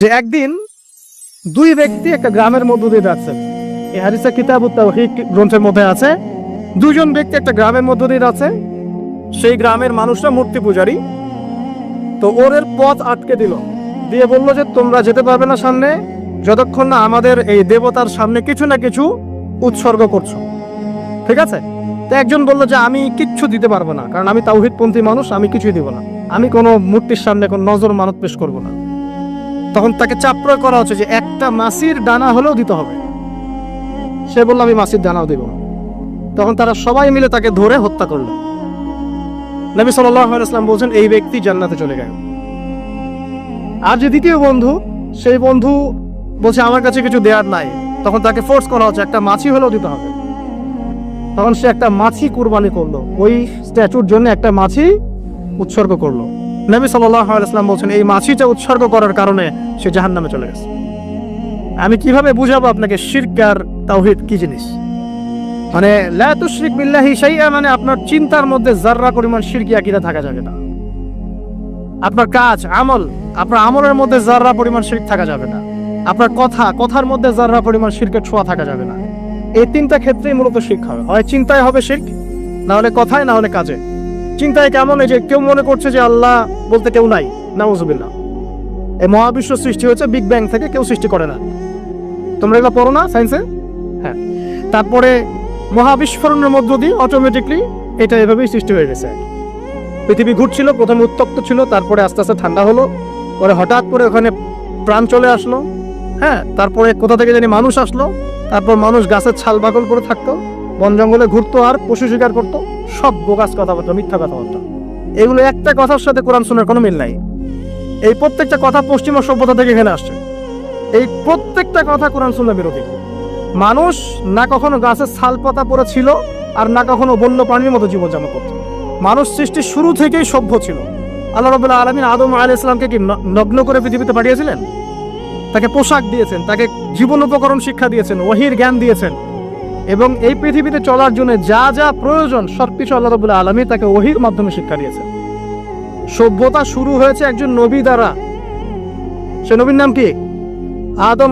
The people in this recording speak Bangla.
যে একদিন দুই ব্যক্তি একটা গ্রামের মধ্য দিয়ে যাচ্ছেন। এই হাদিসে কিতাবুত তাওহীদ গ্রন্থের মধ্যে আছে, দুইজন ব্যক্তি একটা গ্রামের মধ্য দিয়ে যাচ্ছে। সেই গ্রামের মানুষরা মূর্তি পূজারী। তো ওদের পথ আটকে দিল, দিয়ে বলল যে তোমরা যেতে পারবে না সামনে যতক্ষণ না আমাদের এই দেবতার সামনে কিছু না কিছু উৎসর্গ করছো। ঠিক আছে? তো একজন বলল যে আমি কিচ্ছু দিতে পারবো না, কারণ আমি তাওহীদপন্থী মানুষ, আমি কিছুই দিব না, আমি কোনো মূর্তির সামনে কোনো নজর মানত পেশ করবো না। তখন তাকে চাপ প্রয়োগ করা হচ্ছে যে একটা মাছির দানা হলেও দিতে হবে। সে বলল আমি মাছির দানাও দেব না। তখন তারা সবাই মিলে তাকে ধরে হত্যা করল। নবী সাল্লাল্লাহু আলাইহি ওয়াসাল্লাম বলছেন এই ব্যক্তি জান্নাতে চলে গেল। আর যে দ্বিতীয় বন্ধু, সেই বন্ধু বলছে আমার কাছে কিছু দেওয়ার নাই, তখন তাকে ফোর্স করা হচ্ছে একটা মাছি হলেও দিতে হবে। তখন সে একটা মাছি কুরবানি করলো, ওই স্ট্যাচুর জন্য একটা মাছি উৎসর্গ করলো। নবী সাল্লাল্লাহু আলাইহি ওয়াসাল্লাম বলছেন এই মাছিটা উৎসর্গ করার কারণে সে জাহান্নামে চলে গেছে। আমি কিভাবে বুঝাবো আপনাকে শিরক আর তাওহীদ কি জিনিস? মানে লা তুশরিক বিল্লাহি শাইআ, মানে আপনার চিন্তার মধ্যে যাররা পরিমাণ শিরকি আকীদা থাকা যাবে না। আপনার কাজ আমল, আপনার আমলের মধ্যে যাররা পরিমাণ শিরক থাকা যাবে না। আপনার কথার মধ্যে যাররা পরিমাণ শিরকের ছোঁয়া থাকা যাবে না। এই তিনটা ক্ষেত্রেই মূলত শিরক হবে, হয় চিন্তায় হবে শিরক, না হলে কথায়, না হলে কাজে। চিন্তায় কেমন? এই যে কেউ মনে করছে যে আল্লাহ বলতে কেউ নাই, নাউযুবিল্লাহ। এই মহাবিশ্ব সৃষ্টি হয়েছে বিগ ব্যাং থেকে, কেউ সৃষ্টি করে না। তোমরা এগুলো পড়ো না সায়েন্সে? হ্যাঁ। তারপরে মহাবিস্ফোরণের মধ্য দিয়ে অটোমেটিকলি এটা এভাবেই সৃষ্টি হয়ে গেছে। পৃথিবী ঘুরছিল, প্রথমে উত্তপ্ত ছিল, তারপরে আস্তে আস্তে ঠান্ডা হলো, পরে হঠাৎ করে ওখানে প্রাণ চলে আসলো। হ্যাঁ, তারপরে কোথা থেকে জানি মানুষ আসলো, তারপর মানুষ গাছের ছাল বাকল করে থাকতো, বন জঙ্গলে ঘুরতো আর পশু শিকার করতো। সব বোগাস কথাবার্তা, মিথ্যা কথাবার্তা। এগুলো একটা কথার সাথে কোরআন সুন্নাহর কোনো মিল নাই। এই প্রত্যেকটা কথা পশ্চিমা সভ্যতা থেকে এখানে আসছে। এই প্রত্যেকটা কথা কোরআন সুন্নাহ বিরোধী। মানুষ না কখনো গাছের ছাল পাতা পরে ছিল, আর না কখনো বন্য প্রাণীর মতো জীবনযাপন করত। মানুষ সৃষ্টির শুরু থেকেই সভ্য ছিল। আল্লাহ রাব্বুল আলামিন আদম আলাইহিস সালামকে কি নগ্ন করে পৃথিবীতে পাঠিয়েছিলেন? তাকে পোশাক দিয়েছেন, তাকে জীবন উপকরণ শিক্ষা দিয়েছেন, ওহীর জ্ঞান দিয়েছেন, এবং এই পৃথিবীতে চলার জন্য যা যা প্রয়োজন সবকিছু আল্লাহ রাব্বুল আলামিন তাকে ওহীর মাধ্যমে শিক্ষা দিয়েছেন। সভ্যতা শুরু হয়েছে একজন নবী দ্বারা। সে নবীর নাম কি? আদম